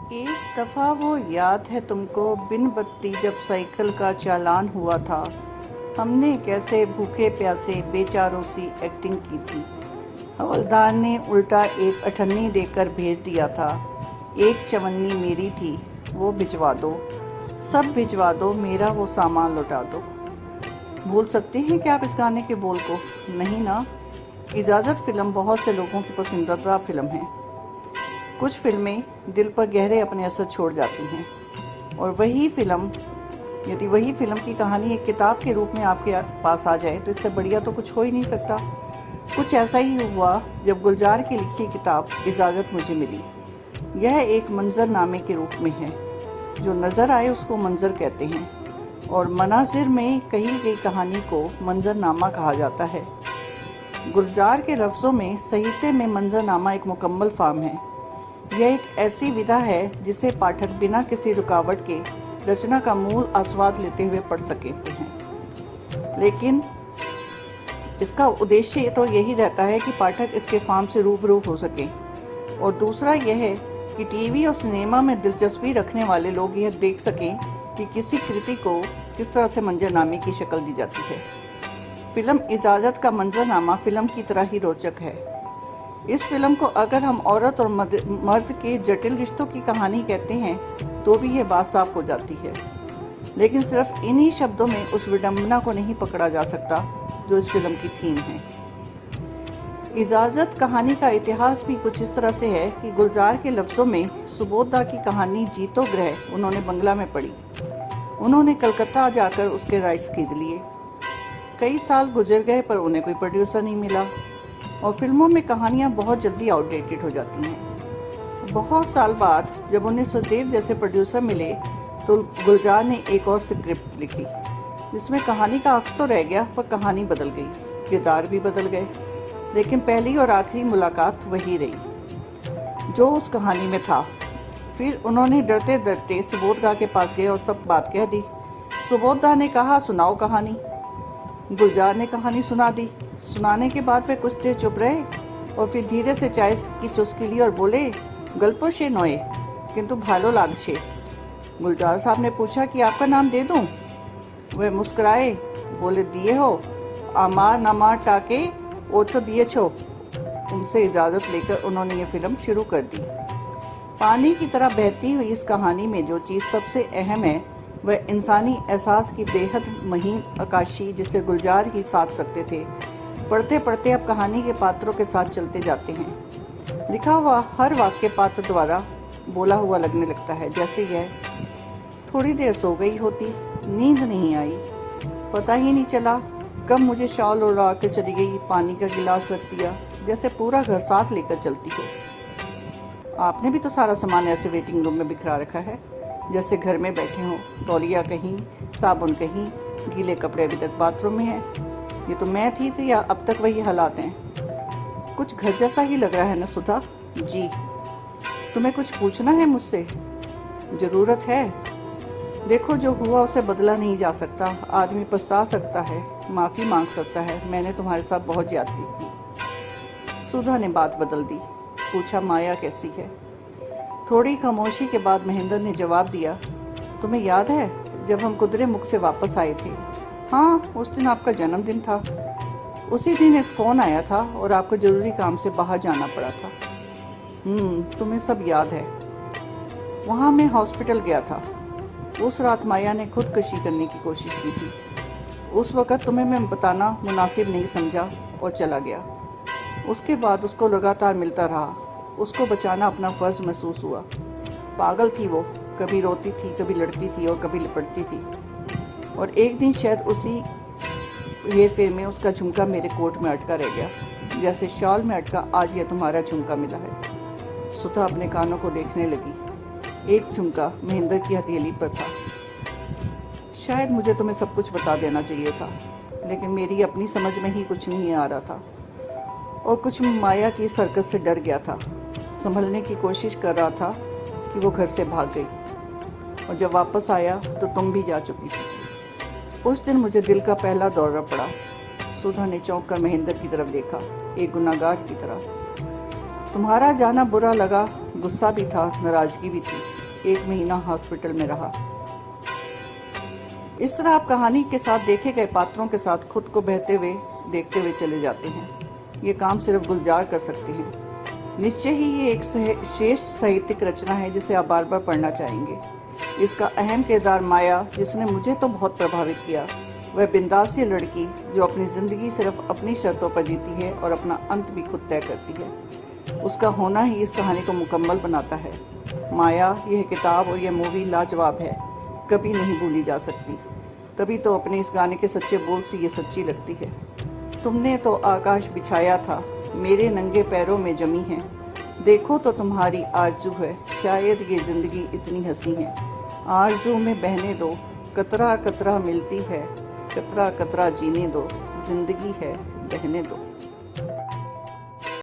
एक दफ़ा वो याद है तुमको, बिन बत्ती जब साइकिल का चालान हुआ था, हमने कैसे भूखे प्यासे बेचारों सी एक्टिंग की थी। हवलदार ने उल्टा एक अठन्नी देकर भेज दिया था, एक चवन्नी मेरी थी, वो भिजवा दो, सब भिजवा दो, मेरा वो सामान लौटा दो। भूल सकते हैं क्या आप इस गाने के बोल को? नहीं ना। इजाज़त फ़िल्म बहुत से लोगों की पसंदीदा फ़िल्म है। कुछ फिल्में दिल पर गहरे अपने असर छोड़ जाती हैं, और यदि वही फिल्म की कहानी एक किताब के रूप में आपके पास आ जाए तो इससे बढ़िया तो कुछ हो ही नहीं सकता। कुछ ऐसा ही हुआ जब गुलजार की लिखी किताब इजाज़त मुझे मिली। यह एक मंजरनामे के रूप में है। जो नज़र आए उसको मंजर कहते हैं, और मनाजिर में कही गई कहानी को मंजरनामा कहा जाता है। गुलजार के लफ्ज़ों में साहित्य में मंजरनामा एक मुकम्मल फॉर्म है। यह एक ऐसी विधा है जिसे पाठक बिना किसी रुकावट के रचना का मूल आस्वाद लेते हुए पढ़ सकते हैं। लेकिन इसका उद्देश्य तो यही रहता है कि पाठक इसके फॉर्म से रूबरू हो सके, और दूसरा यह है कि टीवी और सिनेमा में दिलचस्पी रखने वाले लोग यह देख सकें कि किसी कृति को किस तरह से मंजरनामे की शक्ल दी जाती है। फिल्म इजाज़त का मंजरनामा फिल्म की तरह ही रोचक है। इस फिल्म को अगर हम औरत और मर्द के जटिल रिश्तों की कहानी कहते हैं तो भी ये बात साफ हो जाती है। लेकिन सिर्फ इन्हीं शब्दों में उस विडंबना को नहीं पकड़ा जा सकता जो इस फिल्म की थीम है। इजाज़त कहानी का इतिहास भी कुछ इस तरह से है कि गुलजार के लफ्ज़ों में सुबोधा की कहानी जीतो ग्रह उन्होंने बंगला में पढ़ी। उन्होंने कलकत्ता जाकर उसके राइट्स खरीद लिए। कई साल गुजर गए पर उन्हें कोई प्रोड्यूसर नहीं मिला, और फिल्मों में कहानियाँ बहुत जल्दी आउटडेटेड हो जाती हैं। बहुत साल बाद जब उन्हें सचदेव जैसे प्रोड्यूसर मिले तो गुलजार ने एक और स्क्रिप्ट लिखी जिसमें कहानी का अक्स तो रह गया पर कहानी बदल गई, किरदार भी बदल गए, लेकिन पहली और आखिरी मुलाकात वही रही जो उस कहानी में था। फिर उन्होंने डरते डरते सुबोधा के पास गए और सब बात कह दी। सुबोधा ने कहा, सुनाओ कहानी। गुलजार ने कहानी सुना दी। सुनाने के बाद वे कुछ देर चुप रहे और फिर धीरे से चाय की चुस्की ली और बोले, गल्पो शे नोए किंतु भालो लागशे। गुलजार साहब ने पूछा कि आपका नाम दे दूं? वे मुस्कुराए, बोले, दिए हो, आमार नामार टाके ओछो दिए छो। उनसे इजाज़त लेकर उन्होंने ये फिल्म शुरू कर दी। पानी की तरह बहती हुई इस कहानी में जो चीज़ सबसे अहम है वह इंसानी एहसास की बेहद महीन अक्कासी जिसे गुलजार ही साध सकते थे। पढ़ते पढ़ते अब कहानी के पात्रों के साथ चलते जाते हैं। लिखा हुआ हर वाक्य पात्र द्वारा बोला हुआ लगने लगता है, जैसे यह, थोड़ी देर सो गई होती, नींद नहीं आई, पता ही नहीं चला कब मुझे शॉल उड़ा के चली गई, पानी का गिलास रख दिया, जैसे पूरा घर साथ लेकर चलती हो। आपने भी तो सारा सामान ऐसे वेटिंग रूम में बिखरा रखा है जैसे घर में बैठे हो, तौलिया कहीं, साबुन कहीं, गीले कपड़े अभी तक बाथरूम में है। ये तो मैं थी तो या अब तक वही हालात हैं? कुछ घर जैसा ही लग रहा है ना सुधा जी? तुम्हें कुछ पूछना है मुझसे? ज़रूरत है? देखो, जो हुआ उसे बदला नहीं जा सकता। आदमी पछता सकता है, माफ़ी मांग सकता है। मैंने तुम्हारे साथ बहुत ज्यादती की। सुधा ने बात बदल दी, पूछा, माया कैसी है? थोड़ी खामोशी के बाद महेंद्र ने जवाब दिया, तुम्हें याद है जब हम कुदरे मुख से वापस आए थे? हाँ, उस दिन आपका जन्मदिन था। उसी दिन एक फ़ोन आया था और आपको ज़रूरी काम से बाहर जाना पड़ा था। तुम्हें सब याद है। वहाँ मैं हॉस्पिटल गया था। उस रात माया ने खुदकशी करने की कोशिश की थी। उस वक़्त तुम्हें मैं बताना मुनासिब नहीं समझा और चला गया। उसके बाद उसको लगातार मिलता रहा। उसको बचाना अपना फ़र्ज़ महसूस हुआ। पागल थी वो, कभी रोती थी, कभी लड़ती थी और कभी लिपटती थी। और एक दिन शायद उसी हेरफेर में उसका झुमका मेरे कोट में अटका रह गया, जैसे शॉल में अटका आज यह तुम्हारा झुमका मिला है। सुधा अपने कानों को देखने लगी। एक झुमका महेंद्र की हथेली पर था। शायद मुझे तुम्हें सब कुछ बता देना चाहिए था, लेकिन मेरी अपनी समझ में ही कुछ नहीं आ रहा था, और कुछ माया की सरकस से डर गया था। संभलने की कोशिश कर रहा था कि वो घर से भाग गई, और जब वापस आया तो तुम भी जा चुकी थी। उस दिन मुझे दिल का पहला दौरा पड़ा। सुधा ने चौंक कर महेंद्र की तरफ देखा, एक गुनाहगार की तरह। तुम्हारा जाना बुरा लगा, गुस्सा भी था, नाराजगी भी थी। 1 महीना हॉस्पिटल में रहा। इस तरह आप कहानी के साथ देखे गए पात्रों के साथ खुद को बहते हुए देखते हुए चले जाते हैं। ये काम सिर्फ गुलजार कर सकते हैं। निश्चय ही ये एक श्रेष्ठ साहित्यिक रचना है जिसे आप बार बार पढ़ना चाहेंगे। इसका अहम किरदार माया, जिसने मुझे तो बहुत प्रभावित किया। वह बिंदास सी लड़की जो अपनी जिंदगी सिर्फ अपनी शर्तों पर जीती है और अपना अंत भी खुद तय करती है। उसका होना ही इस कहानी को मुकम्मल बनाता है। माया, यह किताब और यह मूवी लाजवाब है, कभी नहीं भूली जा सकती। तभी तो अपने इस गाने के सच्चे बोल से ये सच्ची लगती है। तुमने तो आकाश बिछाया था, मेरे नंगे पैरों में जमी है। देखो तो तुम्हारी आरज़ू है, शायद ये जिंदगी इतनी हंसी है। आरज़ू में बहने दो, कतरा कतरा मिलती है, कतरा कतरा जीने दो, जिंदगी है बहने दो।